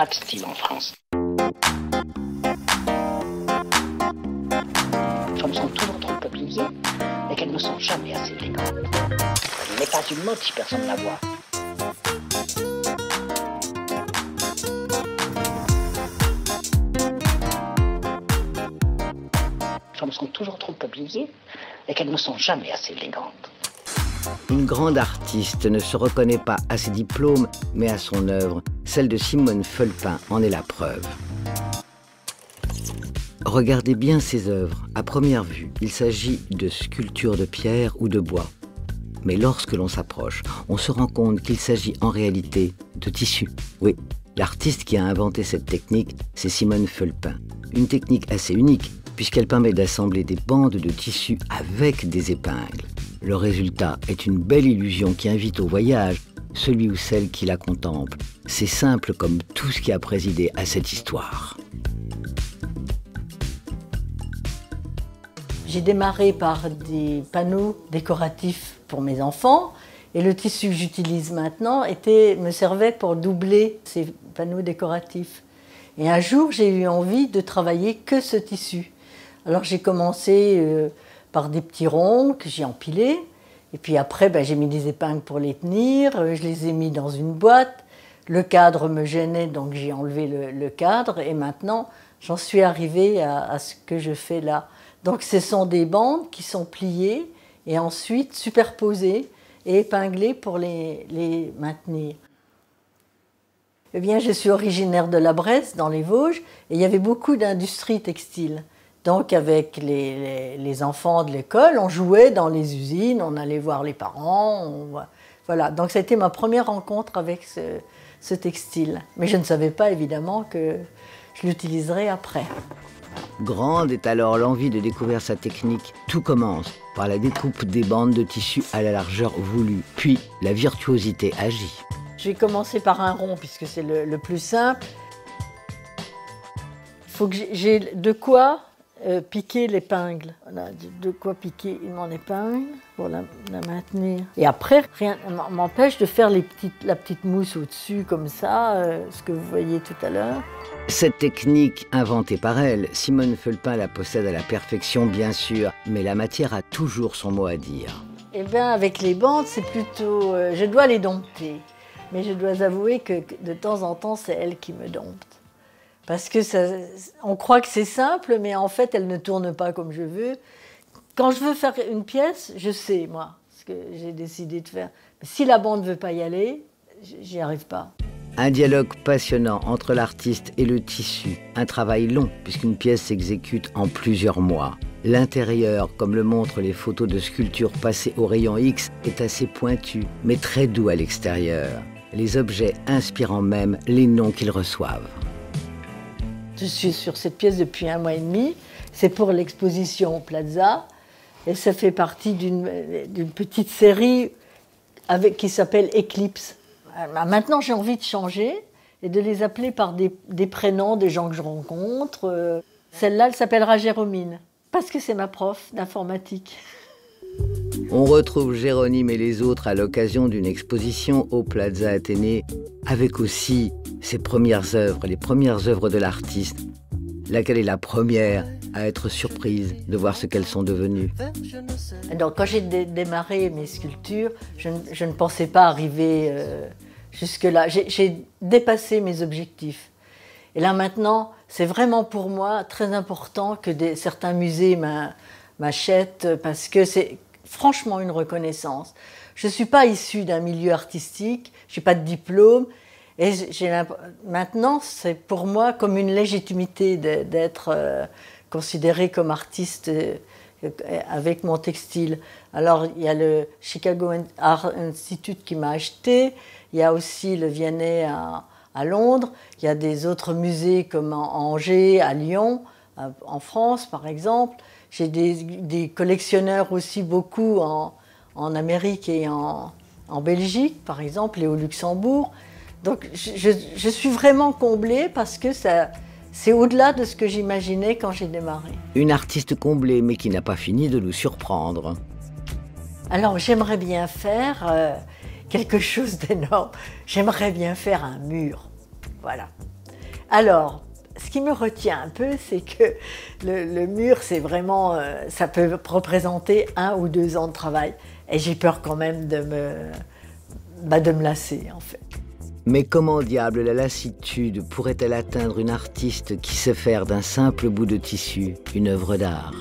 pas de style en France. Les femmes sont toujours trop publiées et qu'elles ne sont jamais assez élégantes. Elle n'est pas une mode si personne ne la voit. Les femmes sont toujours trop publiées et qu'elles ne sont jamais assez élégantes. Une grande artiste ne se reconnaît pas à ses diplômes, mais à son œuvre. Celle de Simone Fulpin en est la preuve. Regardez bien ses œuvres. À première vue, il s'agit de sculptures de pierre ou de bois. Mais lorsque l'on s'approche, on se rend compte qu'il s'agit en réalité de tissu. Oui, l'artiste qui a inventé cette technique, c'est Simone Fulpin. Une technique assez unique, puisqu'elle permet d'assembler des bandes de tissu avec des épingles. Le résultat est une belle illusion qui invite au voyage celui ou celle qui la contemple. C'est simple comme tout ce qui a présidé à cette histoire. J'ai démarré par des panneaux décoratifs pour mes enfants et le tissu que j'utilise maintenant me servait pour doubler ces panneaux décoratifs. Et un jour, j'ai eu envie de travailler que ce tissu. Alors j'ai commencé par des petits ronds que j'ai empilés. Et puis après, j'ai mis des épingles pour les tenir. Je les ai mis dans une boîte. Le cadre me gênait, donc j'ai enlevé le cadre. Et maintenant, j'en suis arrivée à ce que je fais là. Donc ce sont des bandes qui sont pliées et ensuite superposées et épinglées pour les maintenir. Eh bien, je suis originaire de la Bresse, dans les Vosges, et il y avait beaucoup d'industries textiles. Donc avec les enfants de l'école, on jouait dans les usines, on allait voir les parents. Voilà, donc ça a été ma première rencontre avec ce textile. Mais je ne savais pas évidemment que je l'utiliserais après. Grande est alors l'envie de découvrir sa technique. Tout commence par la découpe des bandes de tissu à la largeur voulue. Puis la virtuosité agit. Je vais commencer par un rond puisque c'est le plus simple. Il faut que j'ai de quoi piquer l'épingle. Voilà, de quoi piquer mon épingle pour la maintenir. Et après, rien ne m'empêche de faire la petite mousse au-dessus comme ça, ce que vous voyez tout à l'heure. Cette technique, inventée par elle, Simone Fulpin la possède à la perfection, bien sûr, mais la matière a toujours son mot à dire. Eh bien, avec les bandes, c'est plutôt... je dois les dompter. Mais je dois avouer que de temps en temps, c'est elle qui me dompte. Parce que on croit que c'est simple, mais en fait, elle ne tourne pas comme je veux. Quand je veux faire une pièce, je sais, moi, ce que j'ai décidé de faire. Mais si la bande ne veut pas y aller, j'y arrive pas. Un dialogue passionnant entre l'artiste et le tissu. Un travail long, puisqu'une pièce s'exécute en plusieurs mois. L'intérieur, comme le montrent les photos de sculptures passées au rayon X, est assez pointu, mais très doux à l'extérieur. Les objets inspirant même les noms qu'ils reçoivent. Je suis sur cette pièce depuis 1 mois et demi. C'est pour l'exposition Plaza. Et ça fait partie d'une petite série qui s'appelle Eclipse. Maintenant, j'ai envie de changer et de les appeler par des prénoms des gens que je rencontre. Celle-là, elle s'appellera Jérômine, parce que c'est ma prof d'informatique. On retrouve Jérôme et les autres à l'occasion d'une exposition au Plaza Athénée, avec aussi ses premières œuvres, les premières œuvres de l'artiste. Laquelle est la première à être surprise de voir ce qu'elles sont devenues? Donc, quand j'ai démarré mes sculptures, je ne pensais pas arriver jusque-là. J'ai dépassé mes objectifs. Et là, maintenant, c'est vraiment pour moi très important que certains musées m'achètent parce que c'est franchement une reconnaissance. Je ne suis pas issue d'un milieu artistique, je n'ai pas de diplôme. Et maintenant, c'est pour moi comme une légitimité d'être considérée comme artiste avec mon textile. Alors, il y a le Chicago Art Institute qui m'a acheté, il y a aussi le Vianney à Londres, il y a des autres musées comme à Angers, à Lyon, en France par exemple. J'ai des collectionneurs aussi beaucoup en Amérique et en Belgique, par exemple, et au Luxembourg. Donc je suis vraiment comblée parce que c'est au-delà de ce que j'imaginais quand j'ai démarré. Une artiste comblée, mais qui n'a pas fini de nous surprendre. Alors j'aimerais bien faire quelque chose d'énorme. J'aimerais bien faire un mur, voilà. Alors, ce qui me retient un peu, c'est que le mur, c'est vraiment, ça peut représenter 1 ou 2 ans de travail. Et j'ai peur quand même de me lasser, en fait. Mais comment diable la lassitude pourrait-elle atteindre une artiste qui sait faire d'un simple bout de tissu une œuvre d'art ?